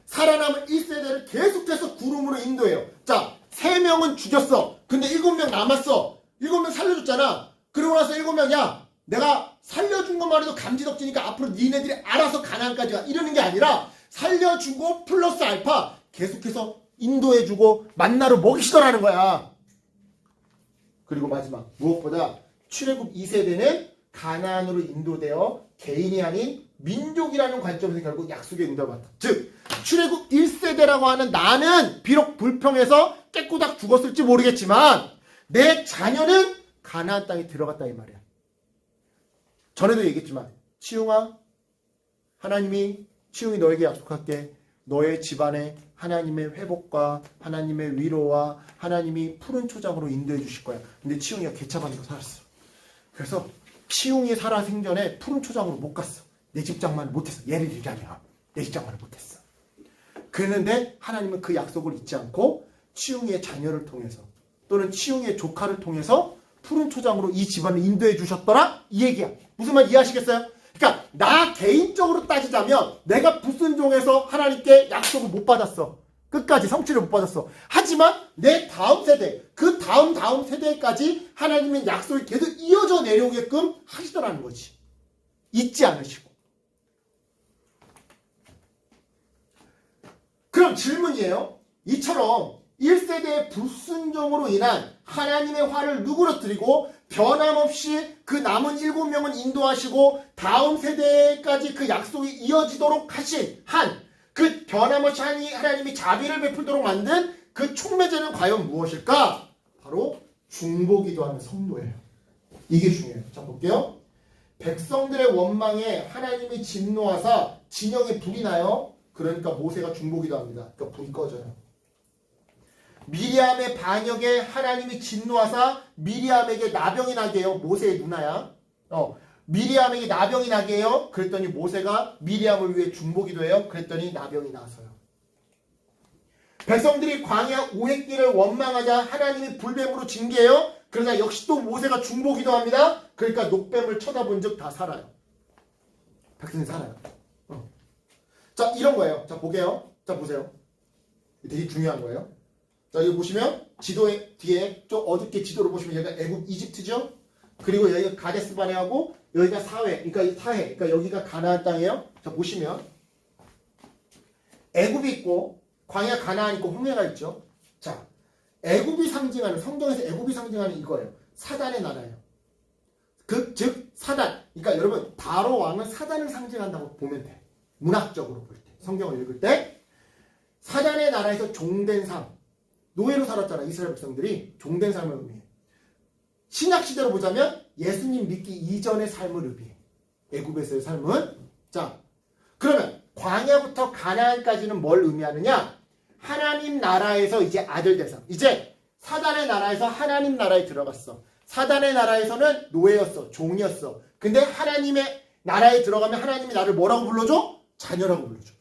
살아남은 1세대를 계속해서 구름으로 인도해요. 자, 3명은 죽였어. 근데 7명 남았어. 7명 살려줬잖아. 그러고 나서 7명, 야, 내가 살려준 것만 해도 감지덕지니까 앞으로 니네들이 알아서 가나안까지 가. 이러는 게 아니라 살려주고 플러스 알파 계속해서 인도해주고 만나러 먹이시더라는 거야. 그리고 마지막, 무엇보다 출애굽 2세대는 가나안으로 인도되어 개인이 아닌 민족이라는 관점에서 결국 약속의 응답을 받다. 즉 출애굽 1세대라고 하는 나는 비록 불평해서 깨꼬닥 죽었을지 모르겠지만 내 자녀는 가나안 땅에 들어갔다 이 말이야. 전에도 얘기했지만 치용아, 치용이 너에게 약속할게. 너의 집안에 하나님의 회복과 하나님의 위로와 하나님이 푸른 초장으로 인도해 주실 거야. 근데 치용이가 개차반으로 살았어. 그래서 치용이 살아 생전에 푸른 초장으로 못 갔어. 내 집장만을 못했어. 예를 들자면 내 집장만을 못했어. 그랬는데 하나님은 그 약속을 잊지 않고 치용이의 자녀를 통해서 또는 치용이의 조카를 통해서 푸른 초장으로 이 집안을 인도해 주셨더라 이 얘기야. 무슨 말 이해하시겠어요? 그러니까 나 개인적으로 따지자면 내가 불순종해서 하나님께 약속을 못 받았어. 끝까지 성취를 못 받았어. 하지만 내 다음 세대, 그 다음 세대까지 하나님의 약속이 계속 이어져 내려오게끔 하시더라는 거지. 잊지 않으시고. 그럼 질문이에요. 이처럼 1세대의 불순종으로 인한 하나님의 화를 누그러뜨리고 변함없이 그 남은 7명은 인도하시고 다음 세대까지 그 약속이 이어지도록 하신 그 변함없이 하나님이 자비를 베풀도록 만든 그 촉매제는 과연 무엇일까? 바로 중보기도하는 성도예요. 이게 중요해요. 자, 볼게요. 백성들의 원망에 하나님이 진노하사 진영에 불이 나요. 그러니까 모세가 중보기도합니다. 그러니까 불이 꺼져요. 미리암의 반역에 하나님이 진노하사 미리암에게 나병이 나게 해요. 모세의 누나야. 미리암에게 나병이 나게 해요. 그랬더니 모세가 미리암을 위해 중보기도해요. 그랬더니 나병이 나서요. 백성들이 광야 오획길을 원망하자 하나님이 불뱀으로 징계해요. 그러자 역시 또 모세가 중보기도합니다. 그러니까 녹뱀을 쳐다본 즉 다 살아요. 백성이 살아요. 자, 이런 거예요. 자, 보게요. 자, 보세요. 되게 중요한 거예요. 자, 여기 보시면 지도의 뒤에 좀 어둡게 지도를 보시면 여기가 애굽 이집트죠. 그리고 여기가 가데스 바네하고 여기가 사회, 그러니까 사해, 그러니까 여기가 가나안 땅이에요. 자, 보시면 애굽이 있고 광야 가나안 있고 홍해가 있죠. 자, 애굽이 상징하는, 성경에서 애굽이 상징하는 이거예요. 사단의 나라예요. 즉 사단, 그러니까 여러분 바로 왕은 사단을 상징한다고 보면 돼. 문학적으로 볼 때, 성경을 읽을 때 사단의 나라에서 종된 삶, 노예로 살았잖아. 이스라엘 백성들이 종된 삶을 의미해. 신약 시대로 보자면 예수님 믿기 이전의 삶을 의미해. 애굽에서의 삶은. 자, 그러면 광야부터 가나안까지는 뭘 의미하느냐? 하나님 나라에서 이제 아들 된 삶. 이제 사단의 나라에서 하나님 나라에 들어갔어. 사단의 나라에서는 노예였어. 종이었어. 근데 하나님의 나라에 들어가면 하나님이 나를 뭐라고 불러줘? 자녀라고 불러줘.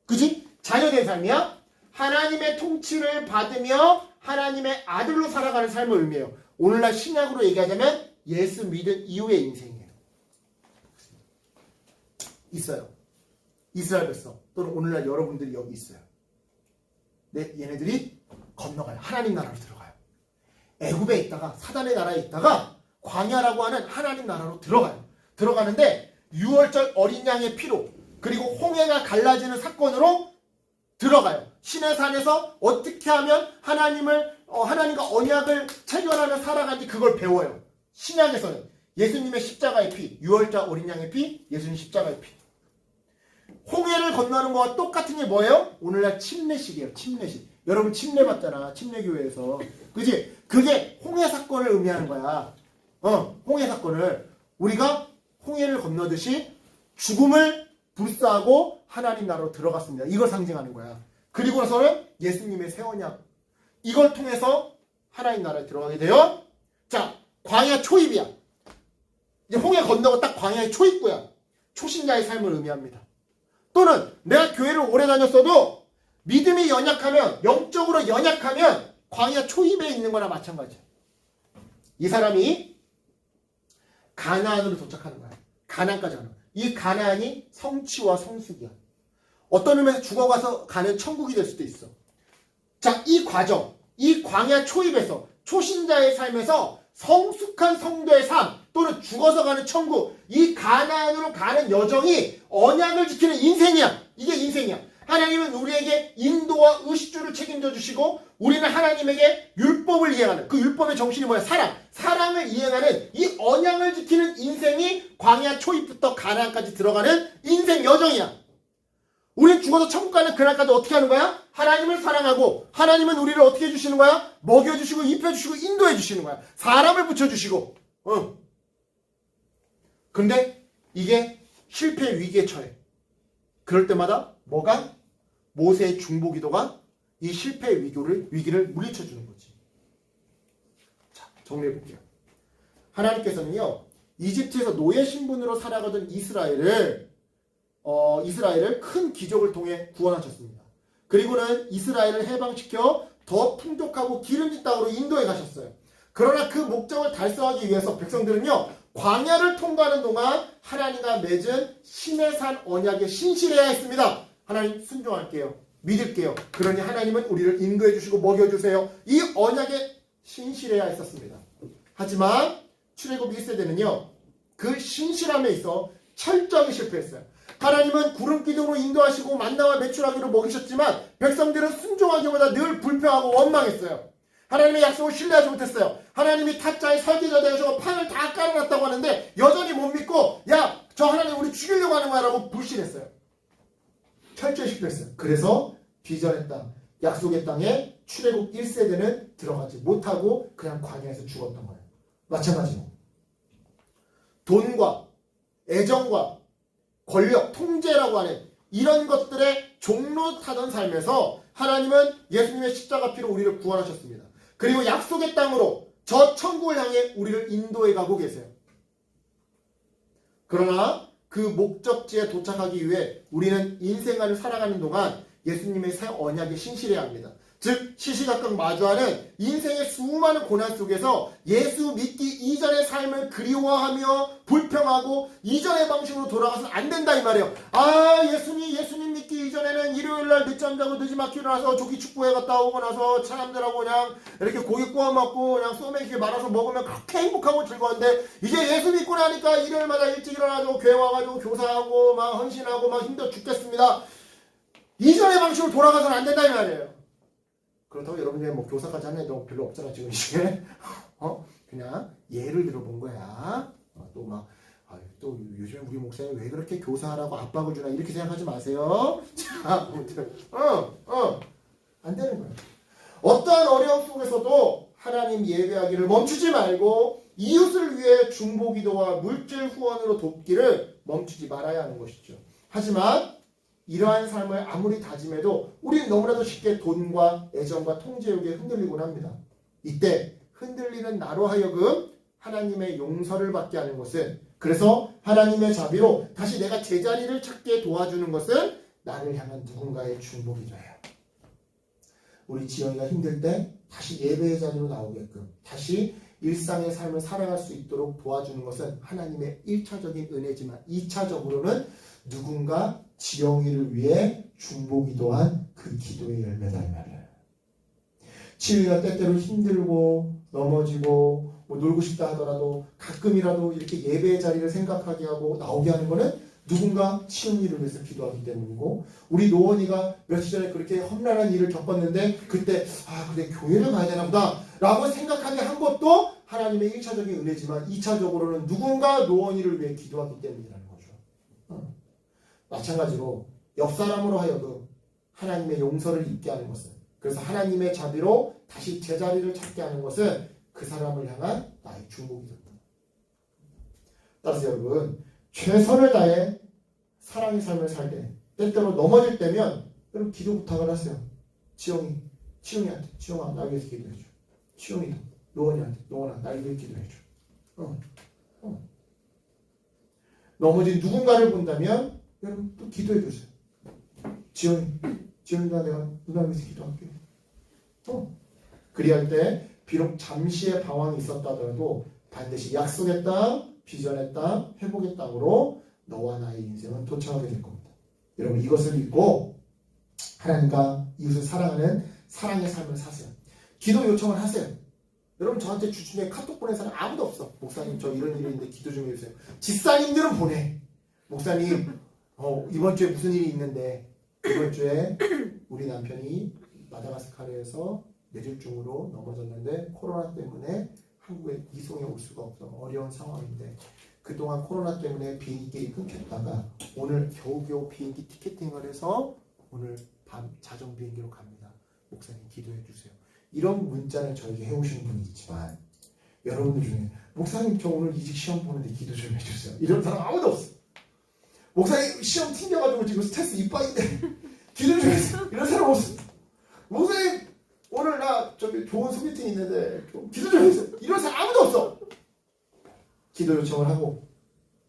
그지? 자녀된 삶이야. 하나님의 통치를 받으며 하나님의 아들로 살아가는 삶을 의미해요. 오늘날 신약으로 얘기하자면 예수 믿은 이후의 인생이에요. 있어요. 이스라엘 백성 또는 오늘날 여러분들이 여기 있어요. 네, 얘네들이 건너가요. 하나님 나라로 들어가요. 애굽에 있다가 사단의 나라에 있다가 광야라고 하는 하나님 나라로 들어가요. 들어가는데 6월절 어린 양의 피로 그리고 홍해가 갈라지는 사건으로 들어가요. 시내산에서 어떻게 하면 하나님과 언약을 체결하며 살아가는지 그걸 배워요. 신약에서는 예수님의 십자가의 피, 6월절 어린 양의 피, 예수님 십자가의 피. 홍해를 건너는 거와 똑같은 게 뭐예요? 오늘날 침례식이에요. 침례식. 여러분 침례 받잖아. 침례교회에서. 그지? 그게 홍해 사건을 의미하는 거야. 홍해 사건을. 우리가 홍해를 건너듯이 죽음을 불사하고 하나님 나라로 들어갔습니다. 이걸 상징하는 거야. 그리고 나서는 예수님의 새 언약. 이걸 통해서 하나님 나라에 들어가게 돼요. 자, 광야 초입이야. 이제 홍해 건너고 딱 광야의 초입구야. 초신자의 삶을 의미합니다. 또는 내가 교회를 오래 다녔어도 믿음이 연약하면, 영적으로 연약하면 광야 초입에 있는 거나 마찬가지야. 이 사람이 가나안으로 도착하는 거야. 가나안까지 가는 거야. 이 가나안이 성취와 성숙이야. 어떤 의미에서 죽어가서 가는 천국이 될 수도 있어. 자, 이 과정, 이 광야 초입에서 초신자의 삶에서 성숙한 성도의 삶 또는 죽어서 가는 천국, 이 가나안으로 가는 여정이 언약을 지키는 인생이야. 이게 인생이야. 하나님은 우리에게 인도와 의식주를 책임져 주시고 우리는 하나님에게 율법을 이행하는, 그 율법의 정신이 뭐야? 사랑을 이행하는 이 언약을 지키는 인생이 광야 초입부터 가나안까지 들어가는 인생 여정이야. 우리는 죽어서 천국 가는 그날까지 어떻게 하는 거야? 하나님을 사랑하고 하나님은 우리를 어떻게 해주시는 거야? 먹여주시고 입혀주시고 인도해주시는 거야. 사람을 붙여주시고. 근데 이게 실패 위기에 처해. 그럴 때마다 뭐가? 모세의 중보기도가 이 실패의 위기를 물리쳐주는 거지. 자, 정리해볼게요. 하나님께서는요, 이집트에서 노예 신분으로 살아가던 이스라엘을 큰 기적을 통해 구원하셨습니다. 그리고는 이스라엘을 해방시켜 더 풍족하고 기름진 땅으로 인도해 가셨어요. 그러나 그 목적을 달성하기 위해서 백성들은요, 광야를 통과하는 동안 하나님과 맺은 시내산 언약에 신실해야 했습니다. 하나님 순종할게요. 믿을게요. 그러니 하나님은 우리를 인도해 주시고 먹여주세요. 이 언약에 신실해야 했었습니다. 하지만 출애굽 1세대는요, 그 신실함에 있어 철저하게 실패했어요. 하나님은 구름 기둥으로 인도하시고 만나와 메추라기로 먹이셨지만 백성들은 순종하기보다 늘 불평하고 원망했어요. 하나님의 약속을 신뢰하지 못했어요. 하나님이 타짜의 설계자 되어서 판을 다 깔아놨다고 하는데 여전히 못 믿고, 야, 저 하나님 우리 죽이려고 하는 거야 라고 불신했어요. 철저히 실패했어요. 그래서 비전의 땅, 약속의 땅에 출애굽 1세대는 들어가지 못하고 그냥 광야에서 죽었던 거예요. 마찬가지로 돈과 애정과 권력, 통제라고 하는 이런 것들의 종로 타던 삶에서 하나님은 예수님의 십자가 피로 우리를 구원하셨습니다. 그리고 약속의 땅으로 저 천국을 향해 우리를 인도해 가고 계세요. 그러나 그 목적지에 도착하기 위해 우리는 인생을 살아가는 동안 예수님의 새 언약에 신실해야 합니다. 즉 시시각각 마주하는 인생의 수많은 고난 속에서 예수 믿기 이전의 삶을 그리워하며 불평하고 이전의 방식으로 돌아가서는 안 된다 이 말이에요. 아, 예수님 믿기 이전에는 일요일날 늦잠 자고 늦지막히 일어나서 조기 축구회 갔다 오고 나서 사람들하고 그냥 이렇게 고기 구워 먹고 그냥 소맥에 말아서 먹으면 그렇게 행복하고 즐거운데 이제 예수 믿고 나니까 일요일마다 일찍 일어나고 교회 와가지고 교사하고 막 헌신하고 막 힘들어 죽겠습니다. 이전의 방식으로 돌아가서는 안 된다 이 말이에요. 그렇다고 여러분이 뭐 교사까지 하는 애도 별로 없잖아 지금 이 시기에. 그냥 예를 들어본 거야. 또 요즘에 우리 목사님 왜 그렇게 교사하라고 압박을 주나 이렇게 생각하지 마세요. 자, 아무튼 안 되는 거야. 어떠한 어려움 속에서도 하나님 예배하기를 멈추지 말고 이웃을 위해 중보기도와 물질 후원으로 돕기를 멈추지 말아야 하는 것이죠. 하지만 이러한 삶을 아무리 다짐해도 우리는 너무나도 쉽게 돈과 애정과 통제욕에 흔들리곤 합니다. 이때 흔들리는 나로 하여금 하나님의 용서를 받게 하는 것은 그래서 하나님의 자비로 다시 내가 제자리를 찾게 도와주는 것은 나를 향한 누군가의 중복이라 해요. 우리 지영이가 힘들 때 다시 예배의 자리로 나오게끔 다시 일상의 삶을 살아갈 수 있도록 도와주는 것은 하나님의 1차적인 은혜지만 2차적으로는 누군가 지영이를 위해 중보기도한 그 기도의 열매다 이 말이에요. 지영이가 때때로 힘들고 넘어지고 뭐 놀고 싶다 하더라도 가끔이라도 이렇게 예배의 자리를 생각하게 하고 나오게 하는 거는 누군가 치윤이를 위해서 기도하기 때문이고, 우리 노원이가 며칠 전에 그렇게 험난한 일을 겪었는데 그때 그래 교회를 가야 되나 보다 라고 생각하게 한 것도 하나님의 1차적인 은혜지만 2차적으로는 누군가 노원이를 위해 기도하기 때문이라는 거죠. 마찬가지로 옆 사람으로 하여금 하나님의 용서를 잊게 하는 것은, 그래서 하나님의 자비로 다시 제자리를 찾게 하는 것은 그 사람을 향한 나의 중복이 됩니다. 따라서 여러분, 최선을 다해 사랑의 삶을 살 때 때때로 넘어질 때면 여러분 기도 부탁을 하세요. 치용이한테 치용아 나 위해서 기도해줘. 치용이도 노원이한테 노원아 나 위해서 기도해줘. 넘어진 누군가를 본다면 여러분 또 기도해 주세요. 지영이가 내가 누나 위해서 기도할게. 그리할 때 비록 잠시의 방황이 있었다 하더라도 반드시 약속의 땅, 비전의 땅, 회복의 땅으로 너와 나의 인생은 도착하게 될 겁니다. 여러분 이것을 믿고 하나님과 이웃을 사랑하는 사랑의 삶을 사세요. 기도 요청을 하세요. 여러분 저한테 주중에 카톡 보낸 사람 아무도 없어. 목사님 저 이런 일이 있는데 기도 좀 해주세요. 집사님들은 보내. 목사님 이번 주에 무슨 일이 있는데, 이번 주에 우리 남편이 마다가스카르에서 뇌졸중으로 넘어졌는데 코로나 때문에 한국에 이송해 올 수가 없어. 어려운 상황인데 그동안 코로나 때문에 비행기 끊겼다가 오늘 겨우겨우 비행기 티켓팅을 해서 오늘 밤 자정 비행기로 갑니다. 목사님 기도해 주세요. 이런 문자를 저에게 해오시는 분이 있지만 여러분들 중에 목사님 저 오늘 이직 시험 보는데 기도 좀 해주세요. 이런 사람 아무도 없어. 목사님 시험 튕겨가지고 지금 스트레스 이빠인데 기도 좀 해주세요. 이런 사람 없어. 목사님 오늘 나 저기 좋은 소개팅 있는데 좀 기도 좀 해주세요. 이런 사람 아무도 없어. 기도 요청을 하고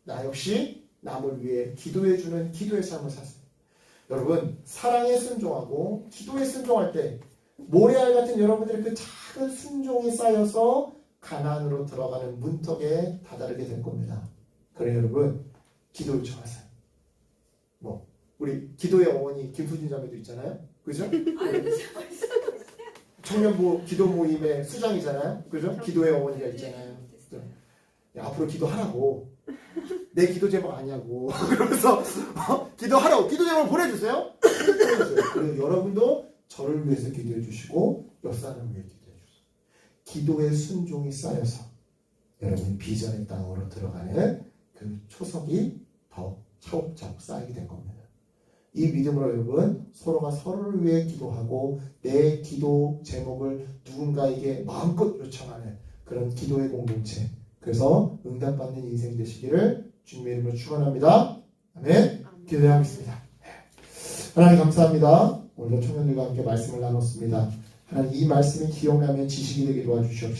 나 역시 남을 위해 기도해주는 기도의 삶을 사세요. 여러분 사랑에 순종하고 기도에 순종할 때 모래알 같은 여러분들의 그 작은 순종이 쌓여서 가나안으로 들어가는 문턱에 다다르게 될 겁니다. 그래 여러분 기도 요청하세요. 우리 기도의 어머니 김수진 자매도 있잖아요. 그죠? 청년부 기도 모임의 수장이잖아요. 그죠? 기도의 어머니가 있잖아요. 야, 앞으로 기도하라고. 내 기도 제목 아니냐고. 그러면서 기도하라고. 기도 제목을 보내주세요. 그리고 여러분도 저를 위해서 기도해 주시고 옆 사람을 위해 기도해 주세요. 기도의 순종이 쌓여서 여러분 비전의 땅으로 들어가는 그 초석이 더 차곡차곡 쌓이게 될 겁니다. 이 믿음으로 여러분 서로가 서로를 위해 기도하고 내 기도 제목을 누군가에게 마음껏 요청하는 그런 기도의 공동체, 그래서 응답받는 인생 되시기를 주님의 이름으로 축원합니다. 아멘. 기도하겠습니다. 하나님 감사합니다. 오늘도 청년들과 함께 말씀을 나눴습니다. 하나님 이 말씀이 기억나면 지식이 되게 도와주시옵소서.